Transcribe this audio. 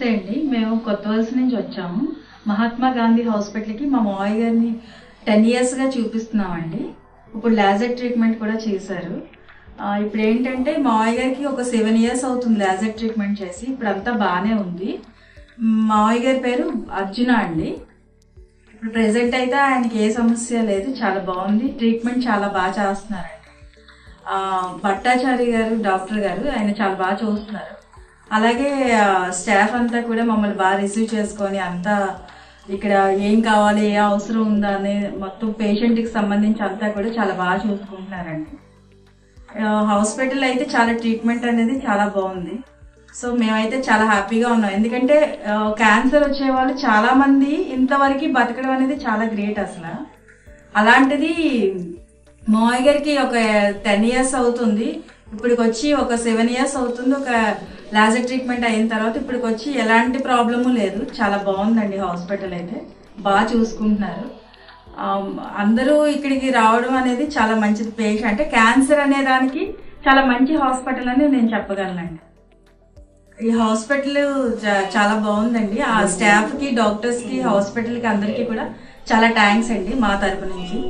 నమస్తే అండి. మేము కొత్తవలస నుంచి వచ్చాము. మహాత్మా గాంధీ హాస్పిటల్కి మా మావయ్య గారిని 10 ఇయర్స్గా చూపిస్తున్నామండి. ఇప్పుడు లేజర్ ట్రీట్మెంట్ కూడా చేశారు. ఇప్పుడు ఏంటంటే మావయ్య గారికి ఒక 7 ఇయర్స్ అవుతుంది లేజర్ ట్రీట్మెంట్ చేసి. ఇప్పుడు అంతా బాగానే ఉంది. మావయ్య గారి పేరు అర్జున అండి. ఇప్పుడు ప్రెసెంట్ అయితే ఆయనకి ఏ సమస్య లేదు, చాలా బాగుంది. ట్రీట్మెంట్ చాలా బాగా చేస్తున్నారండి. భట్టాచారి గారు డాక్టర్ గారు, ఆయన చాలా బాగా చూస్తున్నారు. అలాగే స్టాఫ్ అంతా కూడా మమ్మల్ని బాగా రిసీవ్ చేసుకొని అంతా ఇక్కడ ఏం కావాలి, ఏ అవసరం ఉందా అనే మొత్తం పేషెంట్కి సంబంధించి అంతా కూడా చాలా బాగా చూసుకుంటున్నారండి. హాస్పిటల్ అయితే చాలా ట్రీట్మెంట్ అనేది చాలా బాగుంది. సో మేమైతే చాలా హ్యాపీగా ఉన్నాం. ఎందుకంటే క్యాన్సర్ వచ్చే వాళ్ళు చాలా మంది ఇంతవరకు బతకడం అనేది చాలా గ్రేట్ అసలు. అలాంటిది మావయ్య గారికి ఒక 10 ఇయర్స్ అవుతుంది. ఇప్పటికి వచ్చి ఒక 7 ఇయర్స్ అవుతుంది ఒక లేజర్ ట్రీట్మెంట్ అయిన తర్వాత. ఇప్పటికి వచ్చి ఎలాంటి ప్రాబ్లము లేదు, చాలా బాగుందండి. హాస్పిటల్ అయితే బాగా చూసుకుంటున్నారు. అందరూ ఇక్కడికి రావడం అనేది చాలా మంచిది. పేషెంట్ అంటే క్యాన్సర్ అనే దానికి చాలా మంచి హాస్పిటల్ అని నేను చెప్పగలనండి. ఈ హాస్పిటల్ చాలా బాగుందండి. ఆ స్టాఫ్కి, డాక్టర్స్కి, హాస్పిటల్కి అందరికీ కూడా చాలా థ్యాంక్స్ అండి మా తరపు నుంచి.